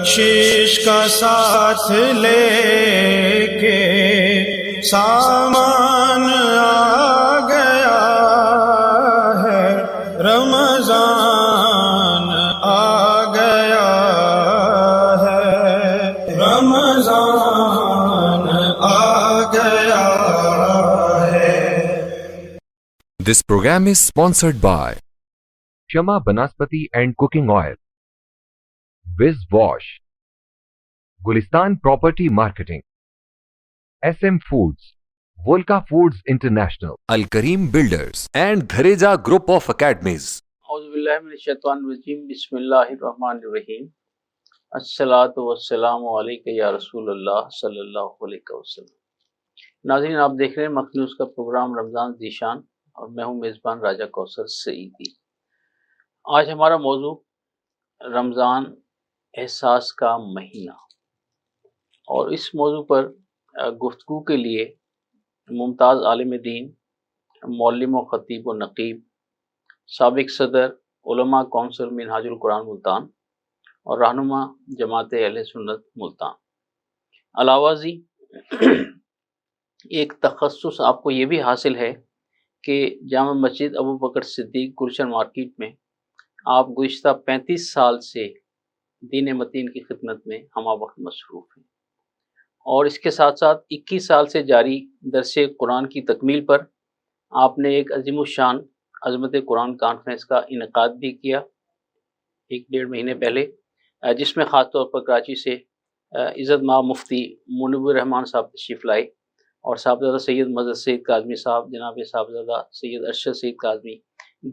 بخشش کا ساتھ لے کے سامان آ گیا ہے، رمضان آ گیا ہے، رمضان آ گیا ہے۔ This program is sponsored by Shama Banaspati and Cooking Oil, Wiz Wash, Gulistan Property Marketing, SM Foods, Volca Foods International, Al Kareem Builders, and Ghareja Group of Academies. اعوذ باللہ من الشیطان الرجیم، بسم اللہ الرحمن الرحیم۔ الصلاۃ والسلام علیک یا رسول اللہ صلی اللہ علیہ وسلم۔ ناظرین، آپ دیکھ رہے ہیں مکی نیوز کا پروگرام رمضان ذیشان، اور میں ہوں میزبان راجہ کوثر سعیدی۔ آج ہمارا موضوع رمضان احساس کا مہینہ، اور اس موضوع پر گفتگو کے لیے ممتاز عالم دین، معلم و خطیب و نقیب، سابق صدر علماء کونسل منہاج القرآن ملتان اور رہنما جماعت اہل سنت ملتان۔ علاوہ ازیں ایک تخصص آپ کو یہ بھی حاصل ہے کہ جامع مسجد ابو بکر صدیق گلشن مارکیٹ میں آپ گزشتہ 35 سال سے دین متین کی خدمت میں ہمہ وقت مصروف ہیں، اور اس کے ساتھ ساتھ 21 سال سے جاری درس قرآن کی تکمیل پر آپ نے ایک عظیم الشان عظمت قرآن کانفرنس کا انعقاد بھی کیا 1-1.5 مہینے پہلے، جس میں خاص طور پر کراچی سے عزت مآب مفتی منیب الرحمان صاحب تشریف لائے، اور صاحبزادہ سید مظہر سید کاظمی صاحب، جناب صاحبزادہ سید ارشد سید کاظمی،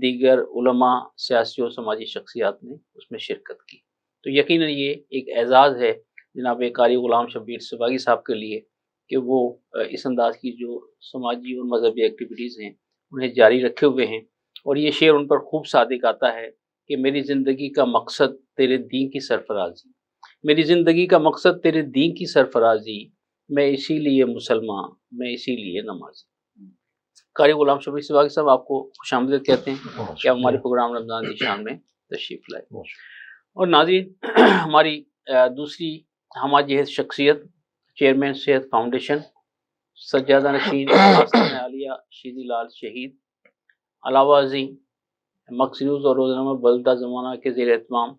دیگر علماء، سیاسی اور سماجی شخصیات نے اس میں شرکت کی۔ تو یقیناً یہ ایک اعزاز ہے جناب قاری غلام شبیر سباغی صاحب کے لیے کہ وہ اس انداز کی جو سماجی اور مذہبی ایکٹیویٹیز ہیں انہیں جاری رکھے ہوئے ہیں، اور یہ شعر ان پر خوب صادق آتا ہے کہ میری زندگی کا مقصد تیرے دین کی سرفرازی، میری زندگی کا مقصد تیرے دین کی سرفرازی، میں اسی لیے مسلمان، میں اسی لیے نمازی۔ قاری غلام شبیر سباغی صاحب، آپ کو خوش آمدید کہتے ہیں کہ آپ ہمارے پروگرام رمضان ذیشان میں تشریف لائے۔ اور ناظرین، ہماری دوسری ہمہ جہت شخصیت، چیئرمین صحت فاؤنڈیشن، سجادہ نشین آستانہ عالیہ شیدی لال شہید، علاوہ ازیں مکی نیوز اور روزنامہ بلدہ زمانہ کے زیر اہتمام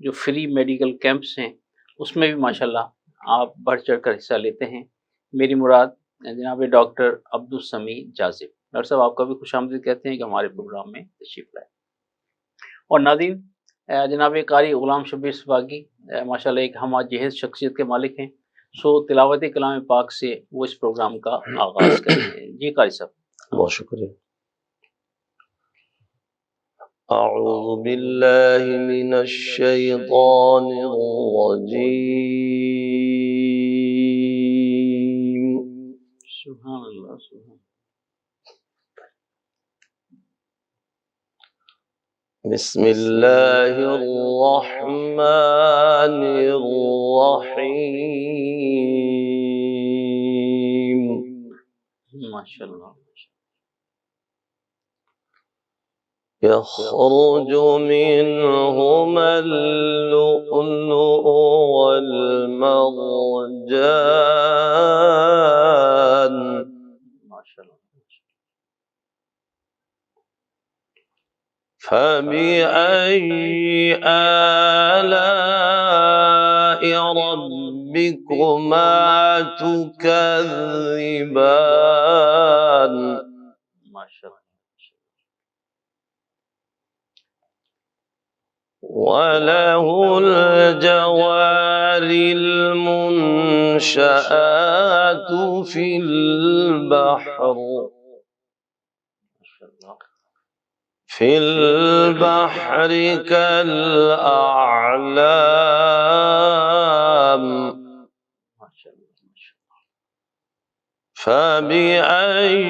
جو فری میڈیکل کیمپس ہیں اس میں بھی ماشاءاللہ آپ بڑھ چڑھ کر حصہ لیتے ہیں۔ میری مراد جناب ڈاکٹر عبدالسمیع جاذب۔ ڈاکٹر صاحب، آپ کا بھی خوش آمدید کہتے ہیں کہ ہمارے پروگرام میں تشریف لائے۔ اور ناظرین، جناب قاری غلام شبیر سباغی ماشاءاللہ ایک ہمہ جہت شخصیت کے مالک ہیں، سو تلاوت کلام پاک سے وہ اس پروگرام کا آغاز کریں گے۔ جی قاری صاحب۔ بہت شکریہ۔ اعوذ باللہ من الشیطان الرجیم۔ سبحان اللہ، سبحان بسم اللہ الرحمن الرحیم۔ ماشاءاللہ۔ يخرج منهما اللؤلؤ والمرجان فبأي آلاء ربكما تكذبان؟ وله الجوار المنشآت في البحر كالأعلام فبأي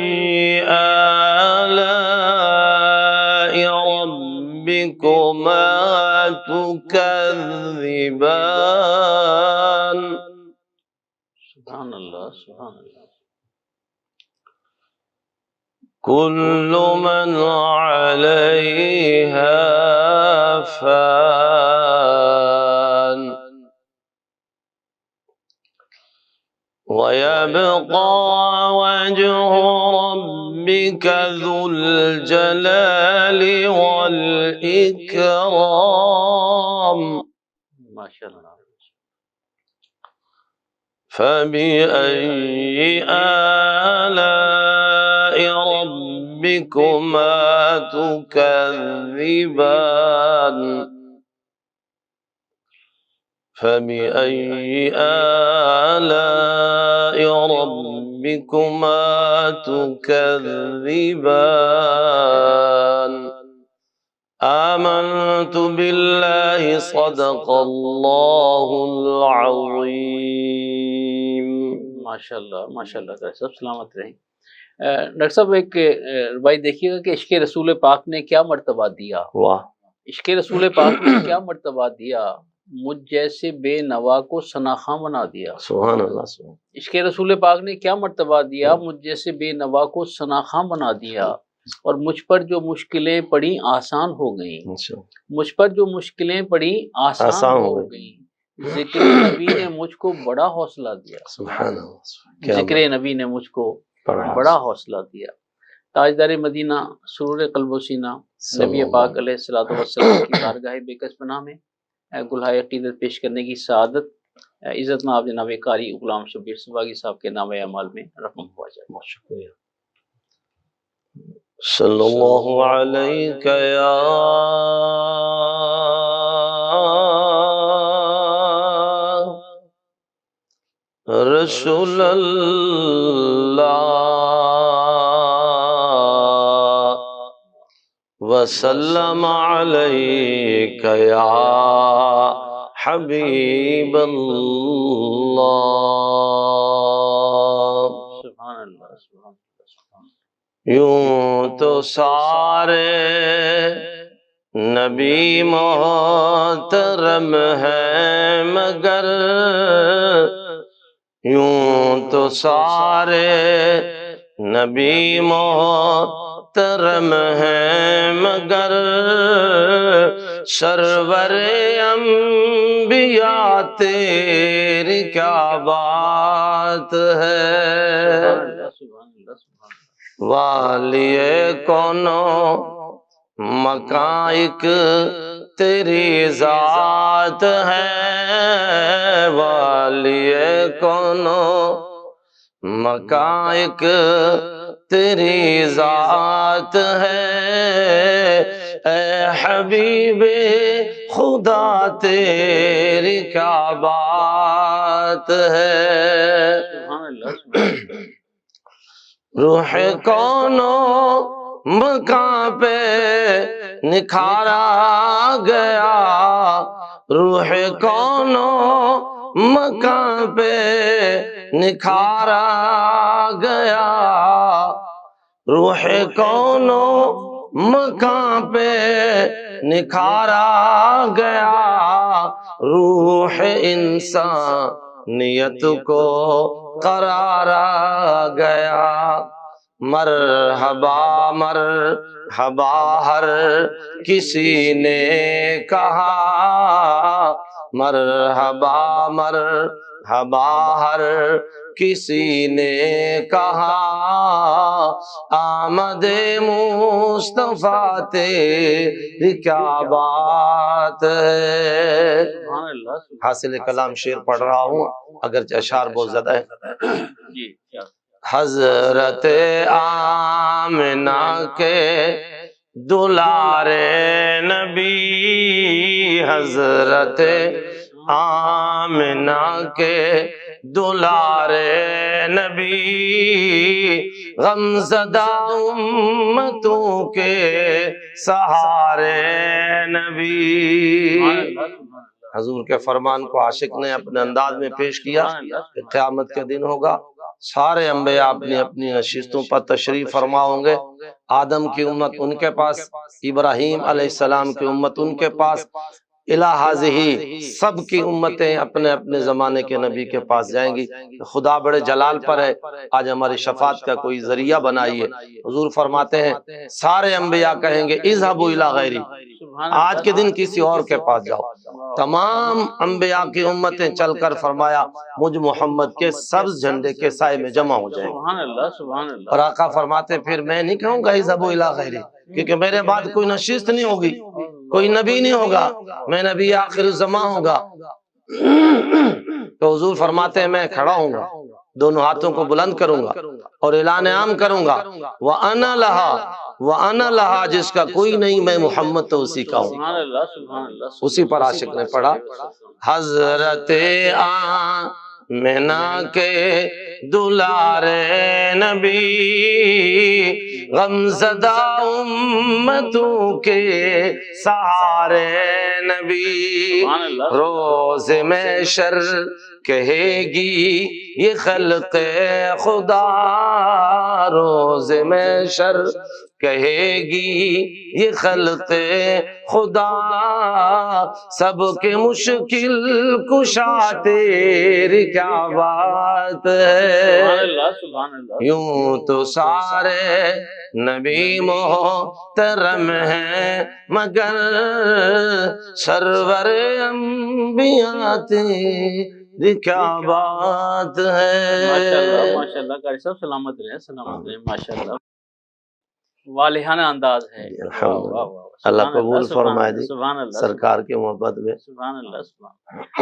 آلاء ربكما تكذبان؟ سبحان اللہ، سبحان اللہ۔ كل من عليها فان ويبقى وجه ربك ذو الجلال والإكرام ماشاء اللہ. فبأي آلاء ربكما تكذبان فبأي آلاء ربكما تكذبان آمنت بالله صدق اللہ العظیم. ماشاء اللہ ماشاء اللہ. سب سلامت رہیں. ڈاکٹر صاحب ایک روایت دیکھیے گا کہ عشق رسول پاک نے کیا مرتبہ دیا. واہ. عشق رسول پاک نے کیا مرتبہ دیا. مجھ جیسے بے نوا کو ثناخواں بنا دیا. سبحان اللہ. سبحان. عشق رسول پاک نے کیا مرتبہ دیا. مجھ جیسے بے نوا کو ثناخواں بنا دیا اور مجھ پر جو مشکلیں پڑی آسان ہو گئیں. مجھ پر جو مشکلیں پڑی آسان ہو گئیں. ذکر نبی نے مجھ کو بڑا حوصلہ دیا. سبحان اللہ. ذکر نبی نے مجھ کو بڑا حوصلہ دیا. تاجدار مدینہ سرور قلب و سینہ نبی پاک علیہ الصلوۃ والسلام کی بارگاہ بےکس پناہ میں گلہائے عقیدت پیش کرنے کی سعادت عزت ناب جناب قاری غلام شبیر سباغی صاحب کے نام اعمال میں رقم ہوا جائے. بہت شکریہ. صلی اللہ علیک یا رسول اللہ وسلم علیک یا حبیب اللہ. سبحان اللہ سبحان اللہ. یوں تو سارے نبی محترم ہیں مگر یوں تو سارے نبی محترم ہیں مگر سرور انبیاء تیری کیا بات ہے. والی کونو مکان ایک تیری ذات ہے. والی کونو مکان ایک تیری ذات ہے. اے حبیب خدا تیری کیا بات ہے. روح کونو مکان پہ نکھارا گیا. روح کونو مکان پہ نکھارا گیا. روح کونو مکان پہ نکھارا گیا. روح انسانیت کو قرارا گیا. مرحبا مرحبا ہر کسی نے کہا. مرحبا مرحبا ہر کسی نے کہا. آمد مصطفیٰ تیری کیا بات ہے. حاصل کلام شعر پڑھ رہا ہوں اگرچہ اشعار بہت زیادہ ہے. حضرت آمنہ کے دلارے نبی. حضرت آمنہ کے دلارے نبی. غمزدہ امتوں کے سہارے نبی. حضور کے فرمان کو عاشق نے اپنے انداز میں پیش کیا کہ قیامت کے دن ہوگا سارے انبیاء اپنی اپنی نشستوں پر تشریف فرما ہوں گے. آدم کی امت ان کے پاس، ابراہیم علیہ السلام کی امت ان کے پاس، الہ ہی سب کی امتیں اپنے اپنے زمانے کے نبی کے پاس جائیں گی۔ خدا بڑے جلال پر ہے، آج ہماری شفاعت کا کوئی ذریعہ بنائیے۔ حضور فرماتے ہیں سارے انبیاء کہیں گے اذهبوا الی غیری، آج کے دن کسی اور کے پاس جاؤ۔ تمام انبیاء کی امتیں چل کر فرمایا مجھ محمد کے سبز جھنڈے کے سائے میں جمع ہو جائیں۔ سبحان اللہ سبحان اللہ۔ اور آقا فرماتے پھر میں نہیں کہوں گا اذهبوا الی غیری، کیونکہ میرے بعد کوئی نشست نہیں ہوگی، کوئی نبی نہیں ہوگا، میں نبی آخر الزمان ہوگا۔ تو حضور فرماتے ہیں میں کھڑا ہوں گا، دونوں ہاتھوں کو بلند کروں گا اور اعلان عام کروں گا وَأَنَا لَهَا وَأَنَا لَهَا، جس کا کوئی نہیں میں محمد تو اسی کا ہوں۔ سبحان اللہ سبحان اللہ۔ اسی پر عاشق نے پڑھا حضرت آمنہ کے دلارے نبی، غمزدہ امتوں کے سہارے نبی، روز محشر کہے گی یہ خلق خدا، روز محشر کہے گی یہ خلق خدا، سب کے مشکل کشا تیری کیا بات ہے، یوں تو سارے نبی محترم ہیں مگر سرور انبیاء تیری کیا بات ہے۔ ماشاءاللہ ماشاءاللہ، قاری صاحب سلامت رہے سلامت رہے، ماشاءاللہ والہانہ انداز ہے۔ الحمدللہ، اللہ قبول فرمائے جی سرکار کی محبت میں۔ سبحان اللہ سبحان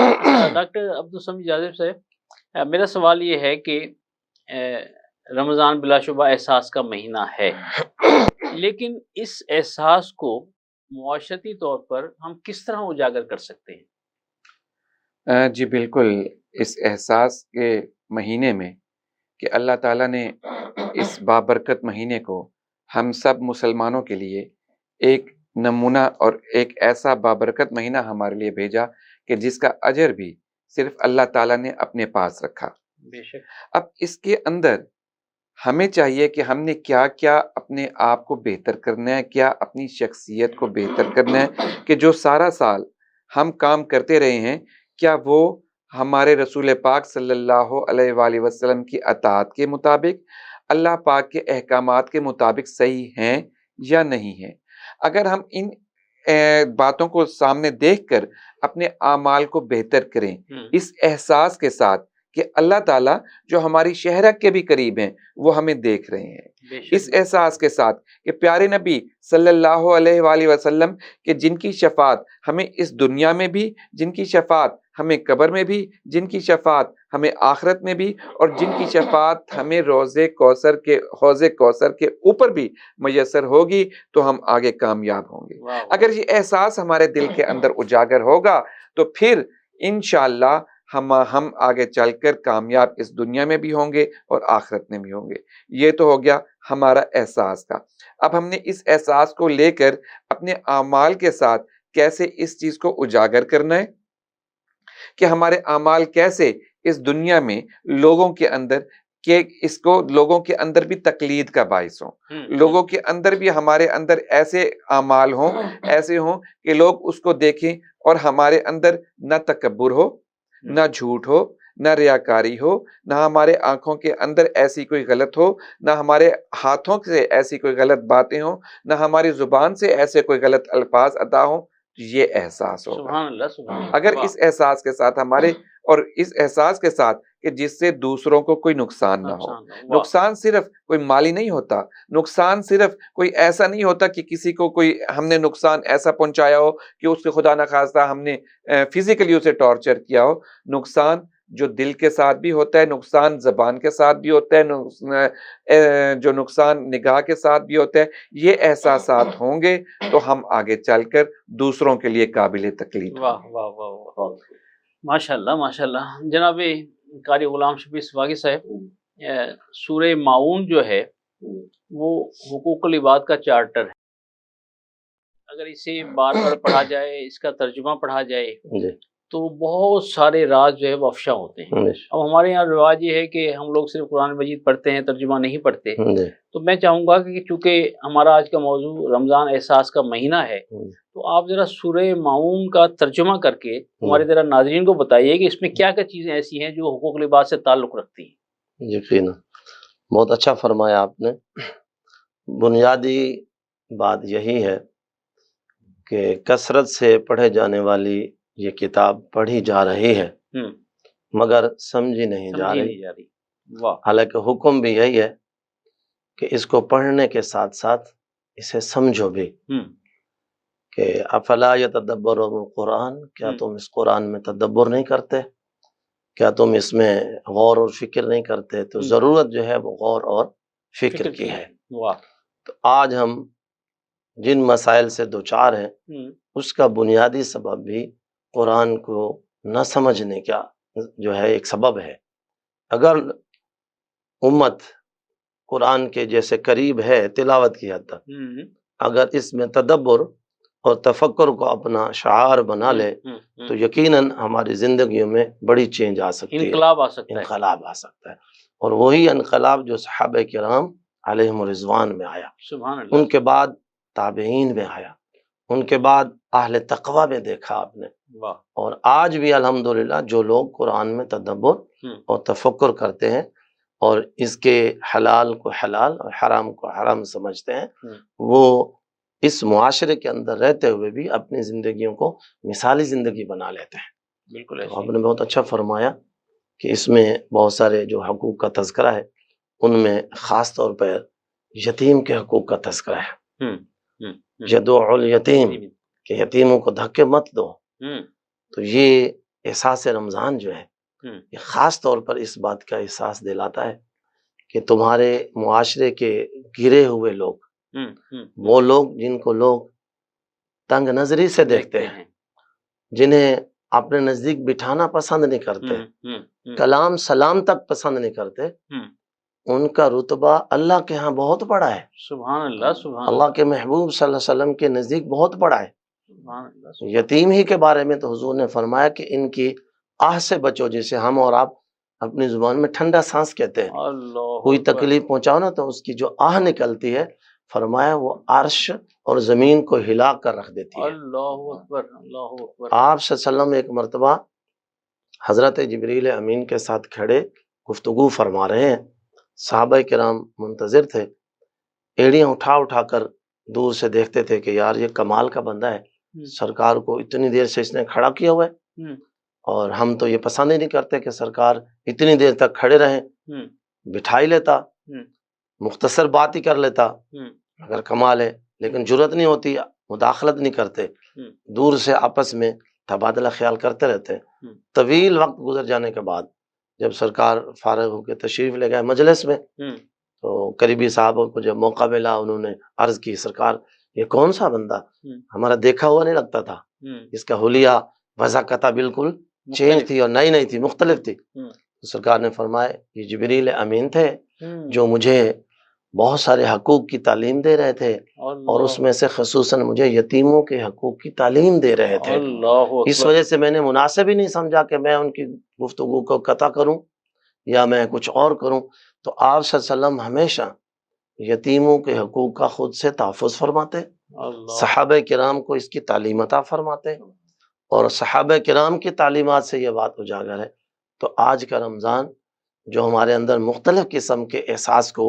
اللہ۔ ڈاکٹر عبدالسمیع جاذب صاحب، میرا سوال یہ ہے کہ رمضان بلا شبہ احساس کا مہینہ ہے، لیکن اس احساس کو معاشرتی طور پر ہم کس طرح اجاگر کر سکتے ہیں؟ جی بالکل، اس احساس کے مہینے میں کہ اللہ تعالیٰ نے اس بابرکت مہینے کو ہم سب مسلمانوں کے لیے ایک نمونہ اور ایک ایسا بابرکت مہینہ ہمارے لیے بھیجا کہ جس کا اجر بھی صرف اللہ تعالیٰ نے اپنے پاس رکھا۔ بے شک۔ اب اس کے اندر ہمیں چاہیے کہ ہم نے کیا کیا اپنے آپ کو بہتر کرنا ہے، کیا اپنی شخصیت کو بہتر کرنا ہے، کہ جو سارا سال ہم کام کرتے رہے ہیں کیا وہ ہمارے رسول پاک صلی اللہ علیہ وآلہ وسلم کی اطاعت کے مطابق، اللہ پاک کے احکامات کے مطابق صحیح ہیں یا نہیں ہیں۔ اگر ہم ان باتوں کو سامنے دیکھ کر اپنے اعمال کو بہتر کریں، اس احساس کے ساتھ کہ اللہ تعالیٰ جو ہماری شہرت کے بھی قریب ہیں وہ ہمیں دیکھ رہے ہیں، اس احساس کے ساتھ کہ پیارے نبی صلی اللہ علیہ وآلہ وسلم کہ جن کی شفاعت ہمیں اس دنیا میں بھی، جن کی شفاعت ہمیں قبر میں بھی، جن کی شفاعت ہمیں آخرت میں بھی، اور جن کی شفاعت ہمیں حوض کوثر کے اوپر بھی میسر ہوگی، تو ہم آگے کامیاب ہوں گے۔ اگر یہ احساس ہمارے دل کے اندر اجاگر ہوگا تو پھر انشاءاللہ ہم آگے چل کر کامیاب اس دنیا میں بھی ہوں گے اور آخرت میں بھی ہوں گے۔ یہ تو ہو گیا ہمارا احساس کا۔ اب ہم نے اس احساس کو لے کر اپنے اعمال کے ساتھ کیسے اس چیز کو اجاگر کرنا ہے کہ ہمارے اعمال کیسے اس دنیا میں لوگوں کے اندر کہ اس کو لوگوں کے اندر بھی تقلید کا باعث ہوں، لوگوں کے اندر بھی ہمارے اندر ایسے اعمال ہوں، ایسے ہوں کہ لوگ اس کو دیکھیں اور ہمارے اندر نہ تکبر ہو، نہ جھوٹ ہو، نہ ریاکاری ہو، نہ ہمارے آنکھوں کے اندر ایسی کوئی غلط ہو، نہ ہمارے ہاتھوں سے ایسی کوئی غلط باتیں ہوں، نہ ہماری زبان سے ایسے کوئی غلط الفاظ ادا ہوں۔ یہ احساس ہوگا۔ سبحان اللہ سبحان اللہ۔ اگر اس احساس کے ساتھ ہمارے اور اس احساس کے ساتھ کہ جس سے دوسروں کو کوئی نقصان نہ ہو، نقصان صرف کوئی مالی نہیں ہوتا، نقصان صرف کوئی ایسا نہیں ہوتا کہ کسی کو کوئی ہم نے نقصان ایسا پہنچایا ہو کہ اس کے خدا نخواستہ ہم نے فزیکلی اسے ٹارچر کیا ہو۔ نقصان جو دل کے ساتھ بھی ہوتا ہے، نقصان زبان کے ساتھ بھی ہوتا ہے، جو نقصان نگاہ کے ساتھ بھی ہوتا ہے۔ یہ احساسات ہوں گے تو ہم آگے چل کر دوسروں کے لیے قابل تکلیف۔ واہ واہ واہ واہ، ماشاءاللہ ماشاءاللہ۔ جناب قاری غلام شفیع صفاقی صاحب، سورہ ماعون جو ہے وہ حقوق العباد کا چارٹر ہے، اگر اسے بار بار پڑھا جائے، اس کا ترجمہ پڑھا جائے تو بہت سارے راز جو ہے وہ افشا ہوتے ہیں۔ اب ہمارے یہاں رواج یہ ہے کہ ہم لوگ صرف قرآن مجید پڑھتے ہیں، ترجمہ نہیں پڑھتے۔ تو میں چاہوں گا کہ چونکہ ہمارا آج کا موضوع رمضان احساس کا مہینہ ہے، تو آپ ذرا سورہ ماؤن کا ترجمہ کر کے ہمارے ذرا ناظرین کو بتائیے کہ اس میں کیا کیا چیزیں ایسی ہیں جو حقوق لباس سے تعلق رکھتی ہیں۔ یقینا بہت اچھا فرمایا آپ نے۔ بنیادی بات یہی ہے کہ کثرت سے پڑھے جانے والی یہ کتاب پڑھی جا رہی ہے مگر سمجھی نہیں جا رہی۔ واہ، حالانکہ حکم بھی یہی ہے کہ اس کو پڑھنے کے ساتھ ساتھ اسے سمجھو بھی، کہ افلا یتدبرون القرآن، کیا تم اس قرآن میں تدبر نہیں کرتے، کیا تم اس میں غور اور فکر نہیں کرتے؟ تو ضرورت جو ہے وہ غور اور فکر کی ہے۔ واہ، تو آج ہم جن مسائل سے دوچار ہیں اس کا بنیادی سبب بھی قرآن کو نہ سمجھنے کا جو ہے ایک سبب ہے۔ اگر امت قرآن کے جیسے قریب ہے تلاوت کی حد تک، اگر اس میں تدبر اور تفکر کو اپنا شعار بنا لے تو یقیناً ہماری زندگیوں میں بڑی چینج آ سکتی ہے، انقلاب آ سکتا ہے۔ انقلاب آ سکتا ہے، اور وہی انقلاب جو صحابہ کرام علیہم الرضوان میں آیا، سبحان اللہ۔ ان کے بعد تابعین میں آیا، ان کے بعد اہل تقوی میں دیکھا آپ نے، واہ، اور آج بھی الحمدللہ جو لوگ قرآن میں تدبر اور تفکر کرتے ہیں اور اس کے حلال کو حلال اور حرام کو حرام سمجھتے ہیں، وہ اس معاشرے کے اندر رہتے ہوئے بھی اپنی زندگیوں کو مثالی زندگی بنا لیتے ہیں۔ بالکل تو آپ نے بہت اچھا فرمایا کہ اس میں بہت سارے جو حقوق کا تذکرہ ہے ان میں خاص طور پر یتیم کے حقوق کا تذکرہ ہے۔ یدعو الیتیم، کہ یتیموں کو دھکے مت دو۔ تو یہ احساس رمضان جو ہے یہ خاص طور پر اس بات کا احساس دلاتا ہے کہ تمہارے معاشرے کے گرے ہوئے لوگ، وہ لوگ جن کو لوگ تنگ نظری سے دیکھتے ہیں، جنہیں اپنے نزدیک بٹھانا پسند نہیں کرتے، کلام سلام تک پسند نہیں کرتے، ان کا رتبہ اللہ کے ہاں بہت بڑا ہے، سبحان اللہ، سبحان اللہ کے محبوب صلی اللہ علیہ وسلم کے نزدیک بہت بڑا ہے۔ سبحان اللہ۔ یتیم ہی کے بارے میں تو حضور نے فرمایا کہ ان کی آہ سے بچو، جسے ہم اور آپ اپنی زبان میں ٹھنڈا سانس کہتے ہیں۔ اللہ کوئی اکبر، تکلیف پہنچاؤ نا تو اس کی جو آہ نکلتی ہے، فرمایا وہ عرش اور زمین کو ہلا کر رکھ دیتی ہے۔ اللہ اکبر، اللہ اکبر۔ آپ صلی اللہ علیہ وسلم ایک مرتبہ حضرت جبریل امین کے ساتھ کھڑے گفتگو فرما رہے ہیں، صحابہ کرام منتظر تھے، ایڑیاں اٹھا اٹھا کر دور سے دیکھتے تھے کہ یار یہ کمال کا بندہ ہے، سرکار کو اتنی دیر سے اس نے کھڑا کیا ہوا ہے، اور ہم تو یہ پسند ہی نہیں کرتے کہ سرکار اتنی دیر تک کھڑے رہیں، بٹھائی لیتا، مختصر بات ہی کر لیتا اگر کمال ہے، لیکن جرت نہیں ہوتی، مداخلت نہیں کرتے، دور سے آپس میں تبادلہ خیال کرتے رہتے۔ طویل وقت گزر جانے کے بعد جب سرکار فارغ ہو کے تشریف لے گئے مجلس میں، تو قریبی صحابہ کو جب موقع ملا انہوں نے عرض کی، سرکار یہ کون سا بندہ ہمارا دیکھا ہوا نہیں لگتا تھا، اس کا حلیہ وضاقتہ بالکل چینج تھی اور نئی تھی، مختلف تھی۔ تو سرکار نے فرمایا یہ جبریل امین تھے جو مجھے بہت سارے حقوق کی تعلیم دے رہے تھے، اور اس میں سے خصوصاً مجھے یتیموں کے حقوق کی تعلیم دے رہے تھے۔ اس وجہ سے میں نے مناسب ہی نہیں سمجھا کہ میں ان کی گفتگو کو قطع کروں یا میں کچھ اور کروں۔ تو آپ صلی اللہ علیہ وسلم ہمیشہ یتیموں کے حقوق کا خود سے تحفظ فرماتے، صحابہ کرام کو اس کی تعلیم عطا فرماتے، اور صحابہ کرام کی تعلیمات سے یہ بات اجاگر ہے۔ تو آج کا رمضان جو ہمارے اندر مختلف قسم کے احساس کو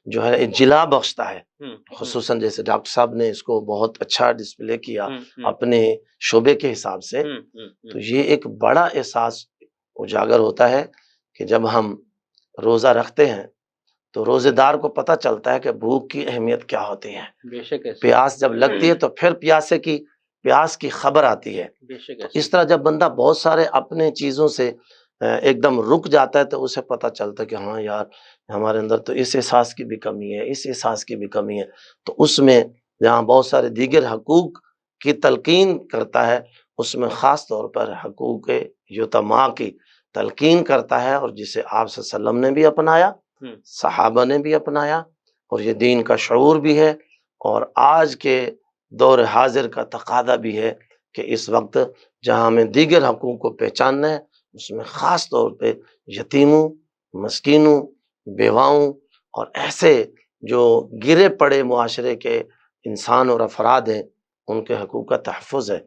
جو ہے جلا بخشتا ہے، خصوصاً جیسے ڈاکٹر صاحب نے اس کو بہت اچھا ڈسپلے کیا اپنے شعبے کے حساب سے، تو یہ ایک بڑا احساس اجاگر ہوتا ہے کہ جب ہم روزہ رکھتے ہیں تو روزے دار کو پتہ چلتا ہے کہ بھوک کی اہمیت کیا ہوتی ہے، بے شک ایسے، پیاس جب لگتی ہے تو پھر پیاس کی خبر آتی ہے۔ بے شک ایسے، اس طرح جب بندہ بہت سارے اپنے چیزوں سے ایک دم رک جاتا ہے تو اسے پتہ چلتا ہے کہ ہاں یار ہمارے اندر تو اس احساس کی بھی کمی ہے، اس احساس کی بھی کمی ہے۔ تو اس میں جہاں بہت سارے دیگر حقوق کی تلقین کرتا ہے، اس میں خاص طور پر حقوق یتما کی تلقین کرتا ہے، اور جسے آپ صلی اللہ علیہ وسلم نے بھی اپنایا، صحابہ نے بھی اپنایا، اور یہ دین کا شعور بھی ہے، اور آج کے دور حاضر کا تقاضا بھی ہے کہ اس وقت جہاں ہمیں دیگر حقوق کو پہچاننا ہے، اس میں خاص طور پہ یتیموں، مسکینوں، بیواؤں اور ایسے جو گرے پڑے معاشرے کے انسان اور افراد ہیں، ان کے حقوق کا تحفظ ہے۔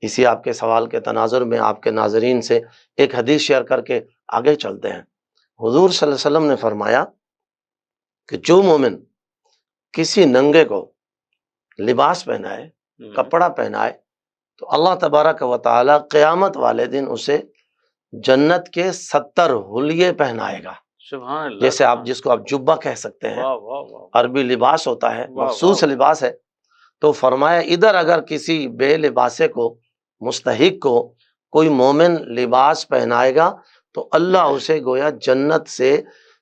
اسی آپ کے سوال کے تناظر میں آپ کے ناظرین سے ایک حدیث شیئر کر کے آگے چلتے ہیں۔ حضور صلی اللہ علیہ وسلم نے فرمایا کہ جو مومن کسی ننگے کو لباس پہنائے، کپڑا پہنائے، تو اللہ تبارک و تعالی قیامت والے دن اسے جنت کے 70 حلیے پہنائے گا۔ سبحان اللہ، جیسے آپ جس کو آپ جبہ کہہ سکتے ہیں، واہ واہ واہ، عربی لباس ہوتا ہے، واہ مخصوص واہ۔ لباس ہے۔ تو فرمایا ادھر اگر کسی بے لباسے کو، مستحق کو کوئی مومن لباس پہنائے گا تو اللہ اسے گویا جنت سے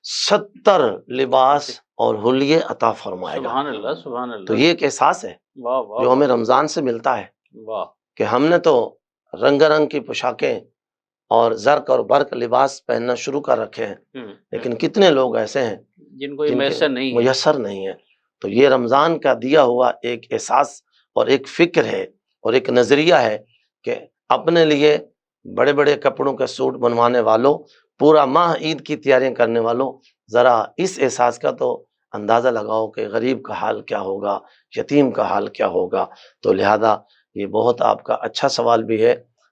70 لباس اور حلیے عطا فرمائے گا۔ سبحان اللہ، سبحان اللہ، تو یہ ایک احساس ہے واہ واہ، جو ہمیں رمضان سے ملتا ہے واہ، کہ ہم نے تو رنگ رنگ کی پوشاکیں اور زرق اور برق لباس پہننا شروع کر رکھے ہیں، لیکن کتنے لوگ ایسے ہیں جن کو یہ جن کے میسر نہیں ہے۔ میسر نہیں ہے۔ تو یہ رمضان کا دیا ہوا ایک احساس اور ایک فکر ہے اور ایک نظریہ ہے کہ اپنے لیے بڑے بڑے کپڑوں کے سوٹ بنوانے والوں، پورا ماہ عید کی تیاریاں کرنے والوں، ذرا اس احساس کا تو اندازہ لگاؤ کہ غریب کا حال کیا ہوگا، یتیم کا حال کیا ہوگا۔ تو لہذا یہ بہت آپ کا اچھا سوال بھی ہے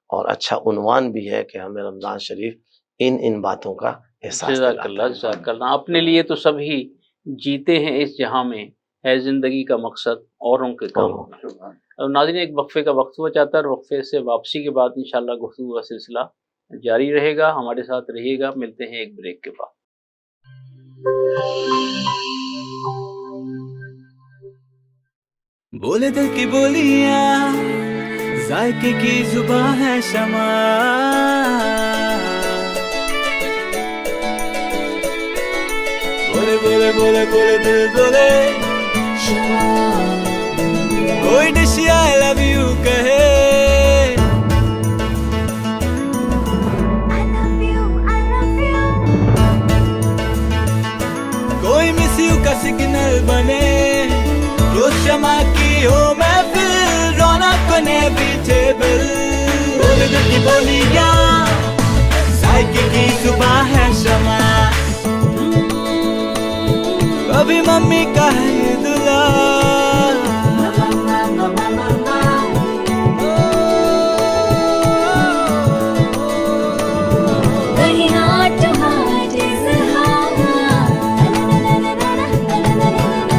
اور اچھا عنوان بھی ہے کہ ہمیں رمضان شریف ان باتوں کا احساس جزاک دلاتا اللہ، ہے۔ جزاک اللہ۔ اپنے لیے تو سبھی جیتے ہیں اس جہاں میں، ہے زندگی کا مقصد اوروں کے کام ہونا۔ اور ناظرین، ایک وقفے کا وقت ہوا چاہتا ہے اور وقفے سے واپسی کے بعد انشاءاللہ گفتگو کا سلسلہ جاری رہے گا، ہمارے ساتھ رہیے گا۔ ملتے ہیں ایک بریک کے بعد۔ بولے دل کی بولیاں، ذائقے کی زباں ہے شمع، بولے بولے بولے بولے دل بولے کوئی ڈش آئی لو یو کہے، کوئی مس یو کا سگنل بنے، روز شمع کی ہو محفل، رونق نے بھی ٹیبل، بولے دل کی بولیاں، ذائقے کی زباں ہے شمع، کبھی ممی کا ہے دلال،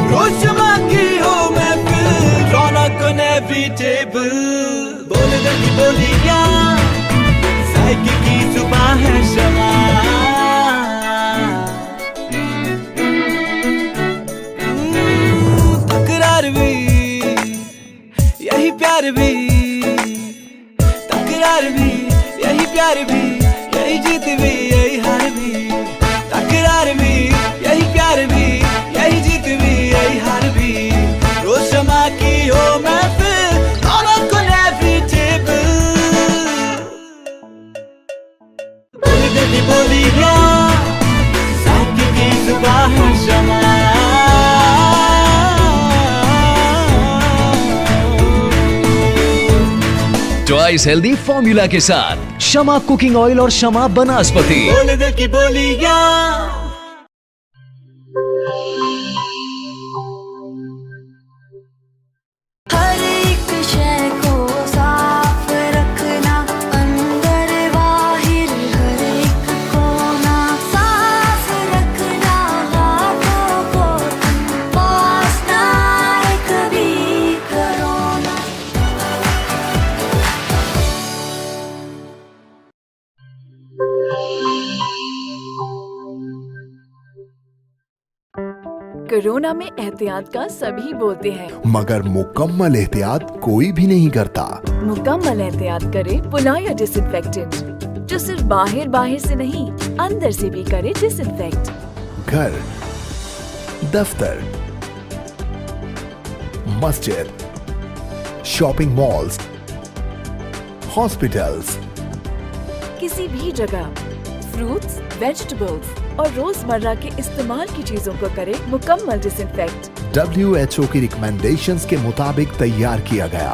روز شمع کی ہو محفل، رونق نے بھی ٹیبل، بولے دل کی بولیاں، ذائقے کی زباں ہے شمع، تکرار بھی یہی پیار بھی، تکرار بھی یہی پیار بھی، یہی جیت بھی یہی ہار بھی، تکرار بھی یہی پیار بھی، یہی جیت بھی یہی ہار بھی، روز شمع کی ہو محفل، رونق نے بھی ٹیبل، بولے دل کی بولیاں، ذائقے کی زباں ہے شمع، ٹوائس ہیلدی فارمولا کے ساتھ شمع کوکنگ آئل اور شمع بناسپتی۔ بولے دل کی بولیاں۔ ہر ایک شے کو صاف رکھنا، اندر باہر ہر ایک کونا صاف رکھنا، ہاتھوں کو پاس نہ آئے کبھی کرونا۔ کورونا میں احتیاط کا سبھی بولتے ہیں، مگر مکمل احتیاط کوئی بھی نہیں کرتا۔ مکمل احتیاط کرے پلا یا ڈس انفیکٹنٹ، جو صرف باہر سے نہیں اندر سے بھی کرے ڈس انفیکٹ۔ گھر، دفتر، مسجد، شاپنگ مالز، ہاسپٹلز، کسی بھی جگہ فروٹس، ویجیٹیبلز اور روزمرہ کے استعمال کی چیزوں کو کرے مکمل ڈس انفیکٹ۔ WHO کی ریکمینڈیشنز کے مطابق تیار کیا گیا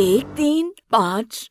1, 3, 5,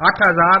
8000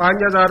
5000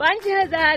5000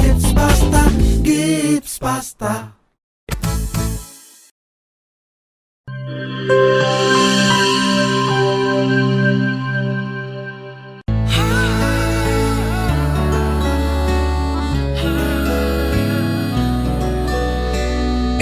Gibbs pasta, Gibbs pasta.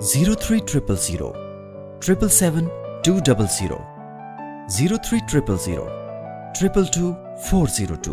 0300 777 200 0300 222 402।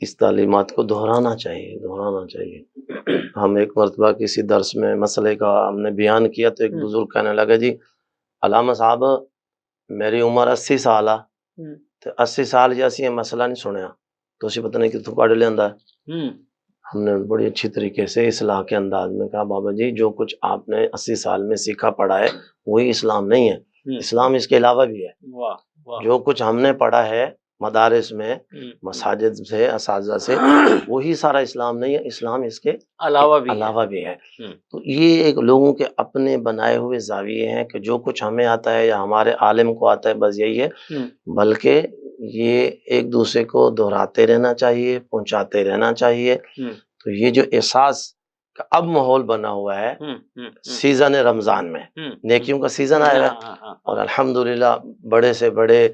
اس تعلیمات کو دہرانا چاہیے. ہم ایک مرتبہ کسی درس میں مسئلے کا ہم نے بیان کیا تو ایک بزرگ کہنے لگا جی علامہ صاحب میری عمر 80 سال آ تو 80 سال جیسی مسئلہ نہیں سنیا تو اسی پتہ نہیں کتوں کاٹ لینا ہے. ہم نے بڑی اچھی طریقے سے اصلاح کے انداز میں کہا بابا جی جو کچھ آپ نے 80 سال میں سیکھا پڑھا ہے وہی اسلام نہیں ہے, اسلام اس کے علاوہ بھی ہے. جو کچھ ہم نے پڑھا ہے مدارس میں مساجد سے اساتذہ سے وہی سارا اسلام نہیں ہے, اسلام اس کے علاوہ بھی ہے. تو یہ ایک لوگوں کے اپنے بنائے ہوئے زاویے ہیں کہ جو کچھ ہمیں آتا ہے یا ہمارے عالم کو آتا ہے بس یہی ہے, بلکہ یہ ایک دوسرے کو دہراتے رہنا چاہیے, پہنچاتے رہنا چاہیے. تو یہ جو احساس کا اب ماحول بنا ہوا ہے سیزن رمضان میں, نیکیوں کا سیزن آیا ہے اور الحمدللہ بڑے سے بڑے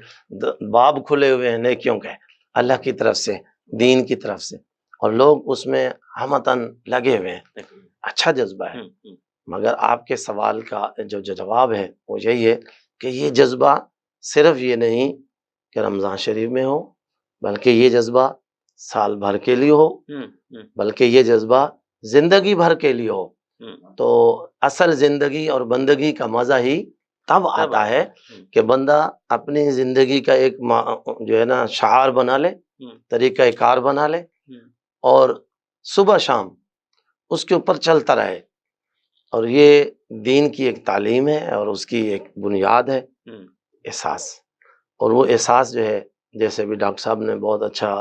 باب کھلے ہوئے ہیں نیکیوں کے اللہ کی طرف سے, دین کی طرف سے, اور لوگ اس میں ہمتاً لگے ہوئے ہیں. اچھا جذبہ ہے, مگر آپ کے سوال کا جو جواب ہے وہ یہی ہے کہ یہ جذبہ صرف یہ نہیں کہ رمضان شریف میں ہو, بلکہ یہ جذبہ سال بھر کے لیے ہو, بلکہ یہ جذبہ زندگی بھر کے لیے ہو. تو اصل زندگی اور بندگی کا مزہ ہی تب آتا ہے کہ بندہ اپنی زندگی کا ایک جو ہے نا شعار بنا لے, طریقہ کار بنا لے اور صبح شام اس کے اوپر چلتا رہے. اور یہ دین کی ایک تعلیم ہے اور اس کی ایک بنیاد ہے احساس. اور وہ احساس جو ہے جیسے بھی ڈاکٹر صاحب نے بہت اچھا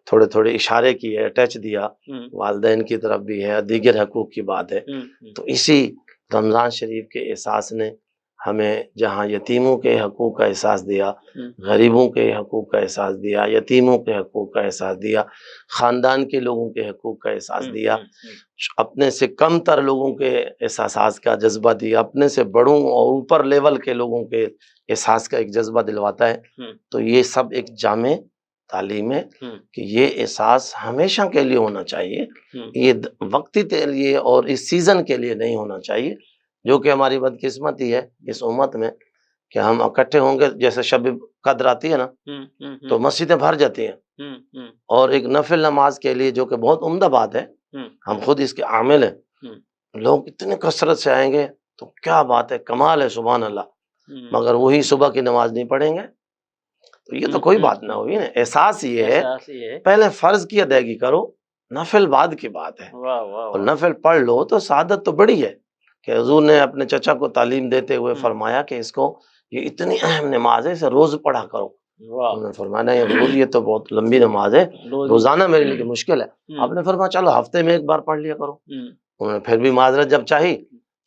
تھوڑے تھوڑے اشارے کیے, ٹچ دیا, والدین کی طرف بھی ہے, دیگر حقوق کی بات ہے. تو اسی رمضان شریف کے احساس نے ہمیں جہاں یتیموں کے حقوق کا احساس دیا, غریبوں کے حقوق کا احساس دیا, یتیموں کے حقوق کا احساس دیا, خاندان کے لوگوں کے حقوق کا احساس دیا, اپنے سے کم تر لوگوں کے احساسات کا جذبہ دیا, اپنے سے بڑوں اور اوپر لیول کے لوگوں کے احساس کا ایک جذبہ دلواتا ہے. تو یہ سب ایک جامع تعلیم ہے کہ یہ احساس ہمیشہ کے لیے ہونا چاہیے, یہ وقتی کے لیے اور اس سیزن کے لیے نہیں ہونا چاہیے, جو کہ ہماری بدقسمتی ہے اس امت میں کہ ہم اکٹھے ہوں گے. جیسے شب قدر آتی ہے نا تو مسجدیں بھر جاتی ہیں, اور ایک نفل نماز کے لیے جو کہ بہت عمدہ بات ہے, ہم خود اس کے عامل ہیں, لوگ اتنے کثرت سے آئیں گے تو کیا بات ہے, کمال ہے, سبحان اللہ, مگر وہی صبح کی نماز نہیں پڑھیں گے تو یہ تو کوئی بات نہ ہوئی نا. احساس یہ ہے پہلے فرض کی ادائیگی کرو, نفل بعد کی بات ہے, اور نفل پڑھ لو تو سعادت تو بڑی ہے. کہ حضور نے اپنے چچا کو تعلیم دیتے ہوئے فرمایا کہ اس کو یہ اتنی اہم نماز ہے اسے روز پڑھا کرو. انہوں نے فرمایا نہیں حضور یہ تو بہت لمبی نماز ہے, روزانہ میرے لیے مشکل ہے. آپ نے فرمایا چلو ہفتے میں ایک بار پڑھ لیا کرو. انہوں نے پھر بھی معذرت جب چاہی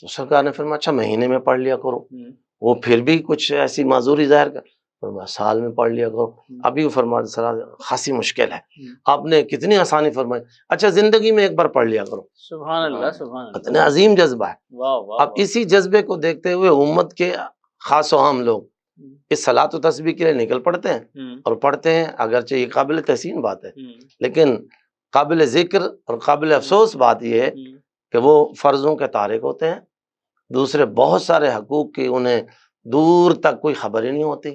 تو سرکار نے فرمایا اچھا مہینے میں پڑھ لیا کرو. وہ پھر بھی کچھ ایسی معذوری ظاہر کر, فرمایا سال میں پڑھ لیا کرو. ابھی وہ فرمایا سر خاصی مشکل ہے, آپ نے کتنی آسانی فرمائی, اچھا زندگی میں ایک بار پڑھ لیا کرو. سبحان اللہ, سبحان اللہ, اتنا عظیم جذبہ ہے. اب اسی جذبے کو دیکھتے ہوئے امت کے خاص و عام لوگ اس صلاۃ و تسبیح کے لیے نکل پڑتے ہیں اور پڑھتے ہیں. اگرچہ یہ قابل تحسین بات ہے, لیکن قابل ذکر اور قابل افسوس بات یہ ہے کہ وہ فرضوں کے تارک ہوتے ہیں, دوسرے بہت سارے حقوق کی انہیں دور تک کوئی خبر ہی نہیں ہوتی.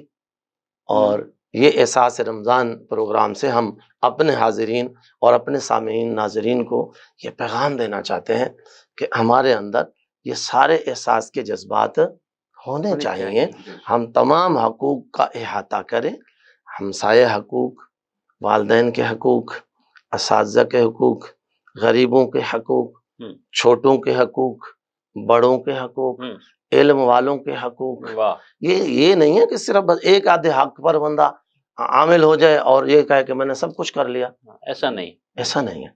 اور یہ احساس رمضان پروگرام سے ہم اپنے حاضرین اور اپنے سامعین ناظرین کو یہ پیغام دینا چاہتے ہیں کہ ہمارے اندر یہ سارے احساس کے جذبات ہونے چاہیے. ہم تمام حقوق کا احاطہ کریں, ہمسایہ حقوق, والدین کے حقوق, اساتذہ کے حقوق, غریبوں کے حقوق, چھوٹوں کے حقوق, بڑوں کے حقوق, علم والوں کے حقوق. یہ نہیں ہے کہ صرف بس ایک آدھے حق پر بندہ عامل ہو جائے اور یہ کہے کہ میں نے سب کچھ کر لیا. ایسا نہیں, ایسا نہیں ہے.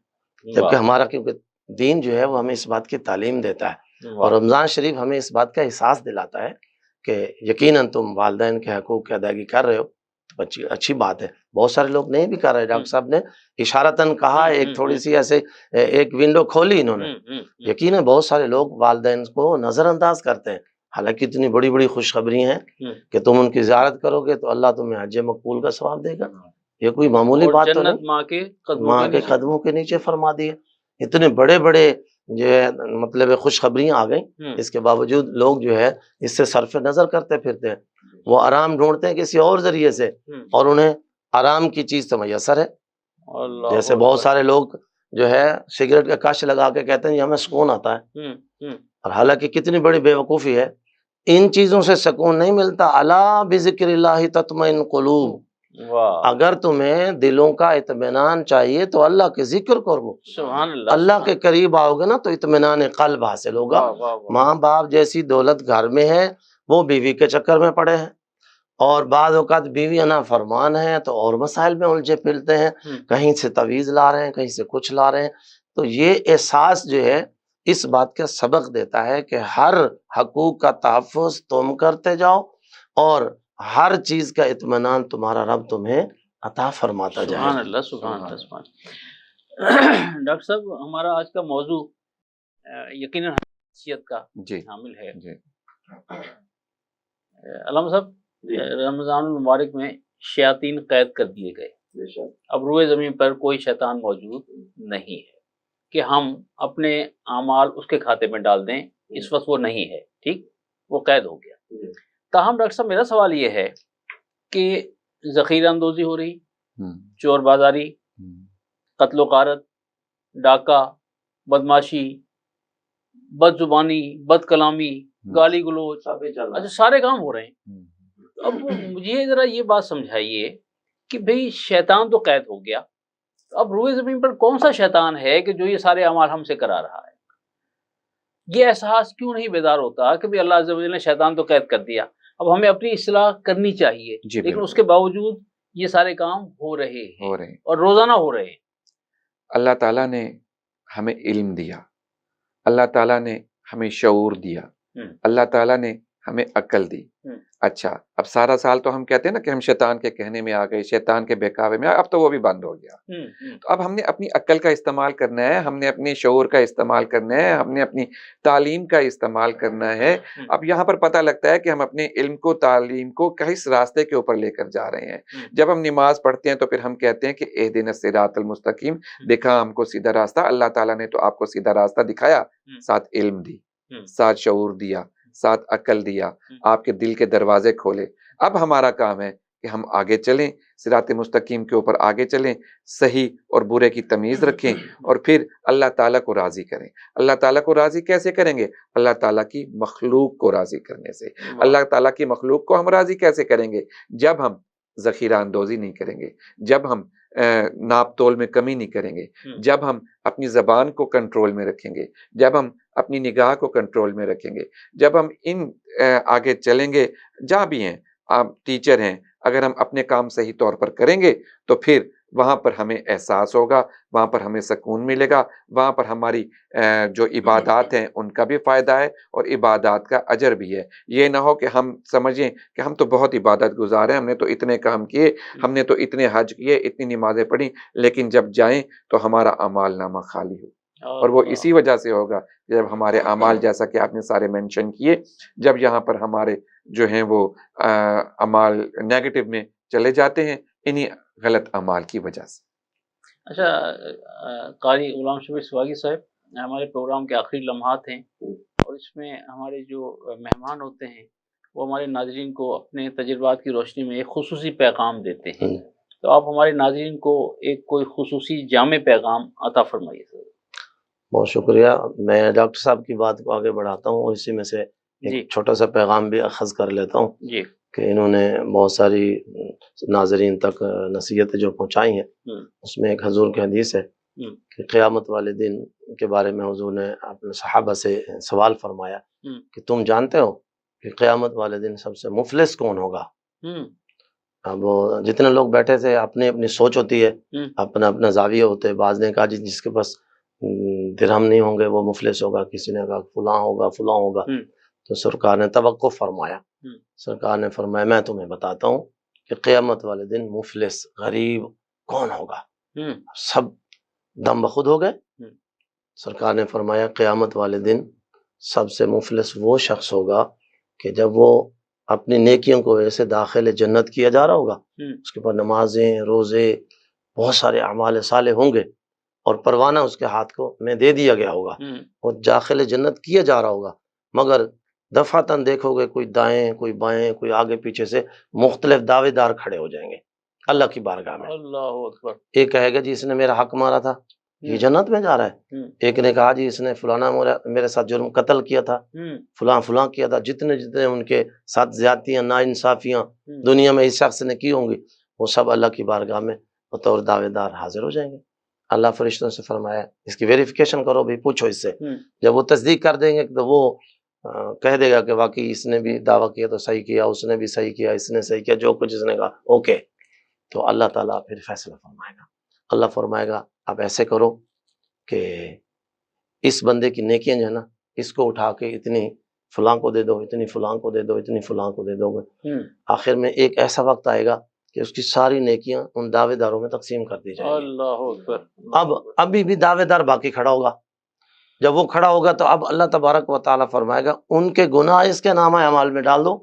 جبکہ ہمارا کیونکہ دین جو ہے وہ ہمیں اس بات کی تعلیم دیتا ہے, اور رمضان شریف ہمیں اس بات کا احساس دلاتا ہے کہ یقیناً تم والدین کے حقوق کی ادائیگی کر رہے ہو تو اچھی بات ہے. بہت سارے لوگ نہیں بھی کر رہے. ڈاکٹر صاحب نے اشارتاً کہا, ایک تھوڑی سی ایسے ایک ونڈو کھولی انہوں نے. یقیناً بہت سارے لوگ والدین کو نظر انداز کرتے ہیں, حالانکہ اتنی بڑی بڑی خوشخبری ہیں کہ تم ان کی زیارت کرو گے تو اللہ تمہیں حج مقبول کا ثواب دے گا. یہ کوئی معمولی بات تو نہیں, ماں کے قدموں کے نیچے فرما دیے. اتنے بڑے بڑے جو ہے مطلب خوشخبریاں آ گئیں, اس کے باوجود لوگ جو ہے اس سے صرف نظر کرتے پھرتے ہیں. وہ آرام ڈھونڈتے ہیں کسی اور ذریعے سے, اور انہیں آرام کی چیز تو میسر ہے جیسے بہت سارے لوگ جو ہے سگریٹ کا کش لگا کے کہتے ہیں یہ ہمیں سکون آتا ہے، اور حالانکہ کتنی بڑی بے وقوفی ہے، ان چیزوں سے سکون نہیں ملتا۔ الا بذکر اللہ تطمئن قلوب، اگر تمہیں دلوں کا اطمینان چاہیے تو اللہ کے ذکر کرو، سبحان اللہ، اللہ کے قریب آؤ گے نا تو اطمینان قلب حاصل ہوگا۔ ماں باپ جیسی دولت گھر میں ہے، وہ بیوی کے چکر میں پڑے ہیں، اور بعض اوقات بیوی نا فرمان ہے تو اور مسائل میں الجھے پھرتے ہیں، کہیں سے تعویذ لا رہے ہیں، کہیں سے کچھ لا رہے ہیں۔ تو یہ احساس جو ہے اس بات کا سبق دیتا ہے کہ ہر حقوق کا تحفظ تم کرتے جاؤ، اور ہر چیز کا اطمینان تمہارا رب تمہیں عطا فرماتا جائے۔ سبحان اللہ، سبحان اللہ، سبحان۔ ڈاکٹر صاحب، ہمارا آج کا موضوع یقیناً حیثیت کا حامل ہے۔ علامہ صاحب، رمضان المبارک میں شیاطین قید کر دیے گئے، اب روئے زمین پر کوئی شیطان موجود نہیں ہے کہ ہم اپنے اعمال اس کے کھاتے میں ڈال دیں، اس وقت وہ نہیں ہے، ٹھیک، وہ قید ہو گیا۔ تاہم ڈاکٹر صاحب، میرا سوال یہ ہے کہ ذخیرہ اندوزی ہو رہی، چور بازاری، قتل و غارت، ڈاکہ، بدماشی، بد زبانی، بد کلامی، گالی گلوچ، اچھا سارے کام ہو رہے ہیں۔ اب مجھے ذرا یہ بات سمجھائیے کہ بھئی شیطان تو قید ہو گیا، اب روئے زمین پر کون سا شیطان ہے کہ جو یہ سارے اعمال ہم سے کرا رہا ہے؟ یہ احساس کیوں نہیں بیدار ہوتا کہ بھئی اللہ عز و جل نے شیطان تو قید کر دیا، اب ہمیں اپنی اصلاح کرنی چاہیے، لیکن اس کے باوجود یہ سارے کام ہو رہے ہیں اور روزانہ ہو رہے ہیں۔ اللہ تعالیٰ نے ہمیں علم دیا، اللہ تعالیٰ نے ہمیں شعور دیا، اللہ تعالیٰ نے ہمیں عقل دی۔ اچھا، اب سارا سال تو ہم کہتے ہیں نا کہ ہم شیطان کے کہنے میں آ گئے، شیطان کے بہکاوے میں، اب تو وہ بھی بند ہو گیا۔ تو اب ہم نے اپنی عقل کا استعمال کرنا ہے، ہم نے اپنے شعور کا استعمال کرنا ہے، ہم نے اپنی تعلیم کا استعمال کرنا ہے۔ اب یہاں پر پتہ لگتا ہے کہ ہم اپنے علم کو، تعلیم کو کس راستے کے اوپر لے کر جا رہے ہیں۔ جب ہم نماز پڑھتے ہیں تو پھر ہم کہتے ہیں کہ اہدنا الصراط المستقیم، دکھا ہم کو سیدھا راستہ۔ اللہ تعالیٰ نے تو آپ کو سیدھا راستہ دکھایا، ساتھ علم دی، ساتھ شعور دیا، ساتھ عقل دیا، آپ کے دل کے دروازے کھولے۔ اب ہمارا کام ہے کہ ہم آگے چلیں، صراط مستقیم کے اوپر آگے چلیں، صحیح اور برے کی تمیز رکھیں، اور پھر اللہ تعالیٰ کو راضی کریں۔ اللہ تعالیٰ کو راضی کیسے کریں گے؟ اللہ تعالیٰ کی مخلوق کو راضی کرنے سے۔ اللہ تعالیٰ کی مخلوق کو ہم راضی کیسے کریں گے؟ جب ہم ذخیرہ اندوزی نہیں کریں گے، جب ہم ناپ تول میں کمی نہیں کریں گے، جب ہم اپنی زبان کو کنٹرول میں رکھیں گے، جب ہم اپنی نگاہ کو کنٹرول میں رکھیں گے، جب ہم ان آگے چلیں گے، جہاں بھی ہیں آپ ٹیچر ہیں، اگر ہم اپنے کام صحیح طور پر کریں گے تو پھر وہاں پر ہمیں احساس ہوگا، وہاں پر ہمیں سکون ملے گا، وہاں پر ہماری جو عبادات ہیں ان کا بھی فائدہ ہے اور عبادات کا اجر بھی ہے۔ یہ نہ ہو کہ ہم سمجھیں کہ ہم تو بہت عبادت گزار ہیں، ہم نے تو اتنے کام کیے، ہم نے تو اتنے حج کیے، اتنی نمازیں پڑھی، لیکن جب جائیں تو ہمارا اعمال نامہ خالی ہو۔ اور وہ اسی وجہ سے ہوگا جب ہمارے اعمال، جیسا کہ آپ نے سارے مینشن کیے، جب یہاں پر ہمارے جو ہیں وہ اعمال نیگیٹو میں چلے جاتے ہیں، انہی غلط اعمال کی وجہ سے۔ اچھا قاری غلام شبیر سواگی صاحب، ہمارے پروگرام کے آخری لمحات ہیں اور اس میں ہمارے جو مہمان ہوتے ہیں وہ ہمارے ناظرین کو اپنے تجربات کی روشنی میں ایک خصوصی پیغام دیتے ہیں، تو آپ ہمارے ناظرین کو ایک کوئی خصوصی جامع پیغام عطا فرمائیے سر۔ بہت شکریہ۔ میں ڈاکٹر صاحب کی بات کو آگے بڑھاتا ہوں اور اسی میں سے ایک چھوٹا سا پیغام بھی اخذ کر لیتا ہوں کہ انہوں نے بہت ساری ناظرین تک نصیحتیں جو پہنچائی ہیں، اس میں ایک حضور کی حدیث ہے کہ قیامت والے دن کے بارے میں حضور نے اپنے صحابہ سے سوال فرمایا کہ تم جانتے ہو کہ قیامت والے دن سب سے مفلس کون ہوگا؟ اب جتنے لوگ بیٹھے تھے اپنی اپنی سوچ ہوتی ہے، اپنا اپنا زاویہ ہوتے ہیں۔ بعض نے کہا جس کے پاس درہم نہیں ہوں گے وہ مفلس ہوگا، کسی نے کہا فلاں ہوگا فلاں ہوگا۔ تو سرکار نے توقف فرمایا، سرکار نے فرمایا میں تمہیں بتاتا ہوں کہ قیامت والے دن مفلس غریب کون ہوگا۔ سب دم بخود ہو گئے۔ سرکار نے فرمایا قیامت والے دن سب سے مفلس وہ شخص ہوگا کہ جب وہ اپنی نیکیوں کو وجہ سے داخل جنت کیا جا رہا ہوگا، اس کے بعد نمازیں، روزے، بہت سارے اعمال صالح ہوں گے اور پروانہ اس کے ہاتھ کو میں دے دیا گیا ہوگا، وہ داخل جنت کیا جا رہا ہوگا، مگر دفعتاً دیکھو گے کوئی دائیں، کوئی بائیں، کوئی آگے پیچھے سے مختلف دعوے دار کھڑے ہو جائیں گے اللہ کی بارگاہ میں. اللہ اکبر. ایک کہے گا جی اس نے میرا حق مارا تھا یہ جنت میں جا رہا ہے. ایک نے کہا جی اس نے فلانا میرے ساتھ جرم قتل کیا تھا فلاں فلاں کیا تھا. جتنے جتنے ان کے ساتھ زیادتیاں ناانصافیاں دنیا میں اس شخص نے کی ہوں گی وہ سب اللہ کی بارگاہ میں بطور دعوے دار حاضر ہو جائیں گے. اللہ فرشتوں سے فرمایا اس کی ویریفیکیشن کرو بھی، پوچھو اس سے. جب وہ تصدیق کر دیں گے تو وہ کہہ دے گا کہ واقعی اس نے بھی دعویٰ کیا تو صحیح کیا، اس نے بھی صحیح کیا، اس نے صحیح کیا، جو کچھ اس نے کہا اوکے. تو اللہ تعالیٰ پھر فیصلہ فرمائے گا. اللہ فرمائے گا اب ایسے کرو کہ اس بندے کی نیکیاں جو ہے نا اس کو اٹھا کے اتنی فلاں کو دے دو، اتنی فلاں کو دے دو، اتنی فلاں کو دے دو گے. آخر میں ایک ایسا وقت آئے گا کہ اس کی ساری نیکیاں ان دعوے داروں میں تقسیم کر دی جائیں گی. اللہ اکبر. ابھی بھی دعوے دار باقی کھڑا ہوگا. جب وہ کھڑا ہوگا تو اب اللہ تبارک و تعالیٰ فرمائے گا ان کے گناہ اس کے نامہ اعمال میں ڈال دو.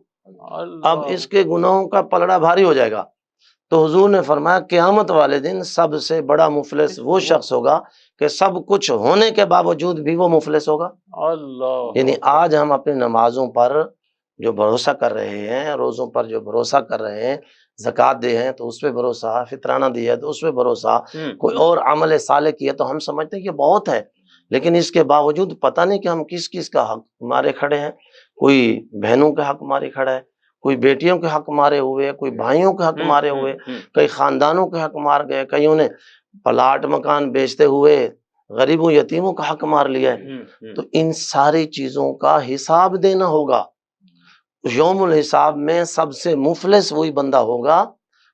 اب اس کے گناہوں کا پلڑا بھاری ہو جائے گا. تو حضور نے فرمایا قیامت والے دن سب سے بڑا مفلس وہ شخص ہوگا کہ سب کچھ ہونے کے باوجود بھی وہ مفلس ہوگا. اللہ. یعنی آج ہم اپنی نمازوں پر جو بھروسہ کر رہے ہیں، روزوں پر جو بھروسہ کر رہے ہیں، زکوٰۃ دے ہیں تو اس پہ بھروسہ، فطرانہ دیا ہے تو اس پہ بھروسہ، کوئی اور عمل صالح کیا تو ہم سمجھتے ہیں کہ بہت ہے، لیکن اس کے باوجود پتہ نہیں کہ ہم کس کس کا حق مارے کھڑے ہیں. کوئی بہنوں کے حق مارے کھڑا ہے، کوئی بیٹیوں کے حق مارے ہوئے، کوئی بھائیوں کے حق مارے ہوئے، کئی خاندانوں کے حق مار گئے، کئیوں نے پلاٹ مکان بیچتے ہوئے غریبوں یتیموں کا حق مار لیا ہے. تو ان ساری چیزوں کا حساب دینا ہوگا. یوم الحساب میں سب سے مفلس وہی بندہ ہوگا،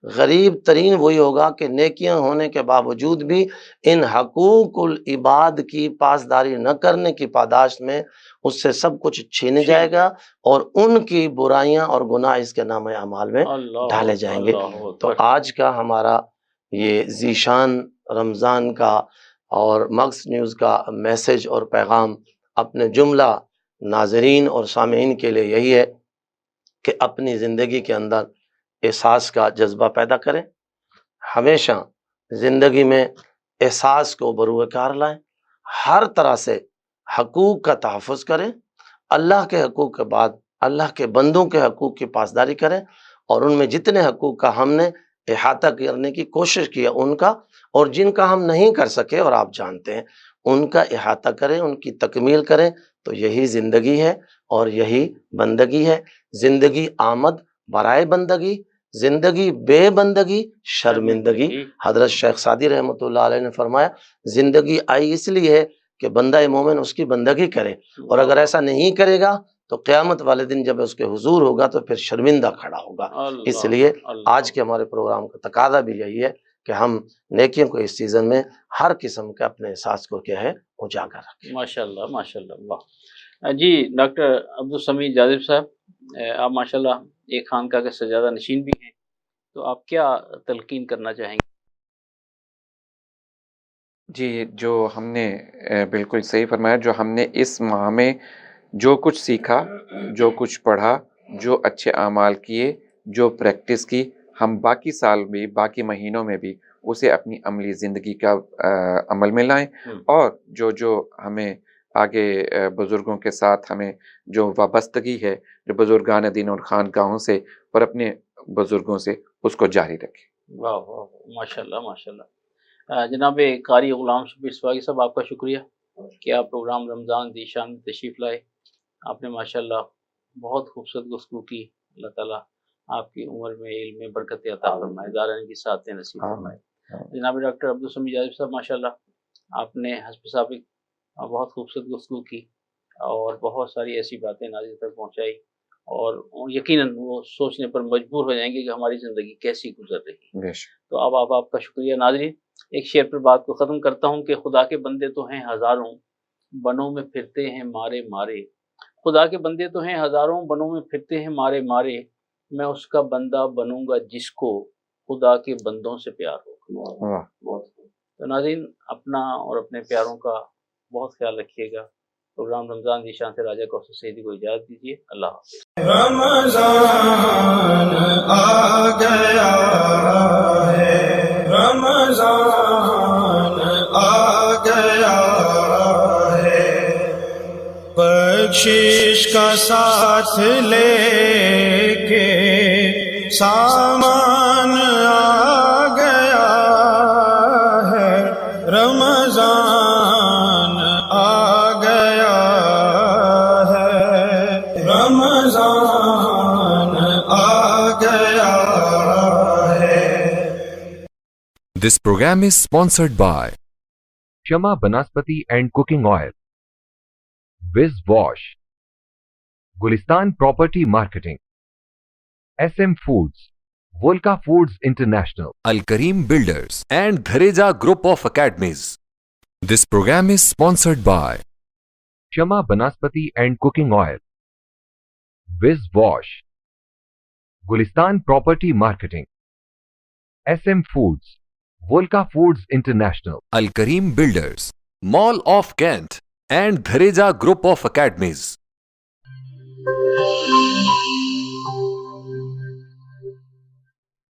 غریب ترین وہی ہوگا کہ نیکیاں ہونے کے باوجود بھی ان حقوق العباد کی پاسداری نہ کرنے کی پاداش میں اس سے سب کچھ چھین جائے گا اور ان کی برائیاں اور گناہ اس کے نامہ اعمال میں ڈالے جائیں گے. تو آج کا ہمارا یہ ذیشان رمضان کا اور مغز نیوز کا میسج اور پیغام اپنے جملہ ناظرین اور سامعین کے لیے یہی ہے کہ اپنی زندگی کے اندر احساس کا جذبہ پیدا کریں. ہمیشہ زندگی میں احساس کو بروئے کار لائیں. ہر طرح سے حقوق کا تحفظ کریں. اللہ کے حقوق کے بعد اللہ کے بندوں کے حقوق کی پاسداری کریں اور ان میں جتنے حقوق کا ہم نے احاطہ کرنے کی کوشش کیا ان کا، اور جن کا ہم نہیں کر سکے اور آپ جانتے ہیں ان کا احاطہ کریں، ان کی تکمیل کریں. تو یہی زندگی ہے اور یہی بندگی ہے. زندگی آمد برائے بندگی، زندگی بے بندگی شرمندگی. حضرت شیخ سعدی رحمۃ اللہ علیہ نے فرمایا زندگی آئی اس لیے ہے کہ بندہ مومن اس کی بندگی کرے، اور اگر ایسا نہیں کرے گا تو قیامت والے دن جب اس کے حضور ہوگا تو پھر شرمندہ کھڑا ہوگا. اس لیے آج کے ہمارے پروگرام کا تقاضا بھی یہی ہے کہ ہم نیکیوں کو اس سیزن میں ہر قسم کے اپنے احساس کو کیا ہے اجاگر رکھیں. ماشاءاللہ ماشاءاللہ. واہ جی. ڈاکٹر عبدالسمیع جاذب صاحب، آپ ماشاءاللہ ایک خانقاہ کے سجادہ نشین بھی ہیں، تو آپ کیا تلقین کرنا چاہیں گے؟ جی، جو ہم نے بالکل صحیح فرمایا، جو ہم نے اس ماہ میں جو کچھ سیکھا، جو کچھ پڑھا، جو اچھے اعمال کیے، جو پریکٹس کی، ہم باقی سال بھی، باقی مہینوں میں بھی اسے اپنی عملی زندگی کا عمل میں لائیں، اور جو ہمیں آگے بزرگوں کے ساتھ ہمیں جو وابستگی ہے، جو بزرگان دین اور خانقاہوں سے اور اپنے بزرگوں سے، اس کو جاری رکھیں. واہ واہ ماشاءاللہ ماشاءاللہ. جناب قاری غلام شبیر سواگی صاحب، آپ کا شکریہ کہ آپ پروگرام رمضان ذیشان میں تشریف لائے. آپ نے ماشاءاللہ بہت خوبصورت گفتگو کی. اللہ تعالیٰ آپ کی عمر میں علم میں برکت عطا فرمائے، دارین کی ساتھ نصیب فرمائے. جناب ڈاکٹر عبدالسمیع جاذب صاحب، ماشاءاللہ آپ نے حسب سابق بہت خوبصورت گفتگو کی اور بہت ساری ایسی باتیں ناظرین تک پہنچائی، اور یقیناً وہ سوچنے پر مجبور ہو جائیں گے کہ ہماری زندگی کیسی گزر رہی ہے. تو اب آپ کا شکریہ. ناظرین، ایک شعر پر بات کو ختم کرتا ہوں کہ خدا کے بندے تو ہیں ہزاروں، بنوں میں پھرتے ہیں مارے مارے. خدا کے بندے تو ہیں ہزاروں، بنوں میں پھرتے ہیں مارے مارے. میں اس کا بندہ بنوں گا جس کو خدا کے بندوں سے پیار ہوگا. تو ناظرین، اپنا اور اپنے پیاروں کا بہت خیال رکھیے گا. پروگرام رمضان ذیشان سے راجہ کوثر سعیدی کو اجازت دیجیے. اللہ حافظ. رمضان آ گیا ہے، رمضان آ گیا ہے، بخشش کا ساتھ لے کے سامان آ This program is sponsored by Shama Banaspati and Cooking Oil, Viz Wash, Gulistan Property Marketing, SM Foods, Volca Foods International, Al Kareem Builders, and Dhareja Group of Academies. This program is sponsored by Shama Banaspati and Cooking Oil, Viz Wash, Gulistan Property Marketing, SM Foods, Volca Foods International, Al Kareem Builders, Mall of Kent, and Dhareja Group of Academies.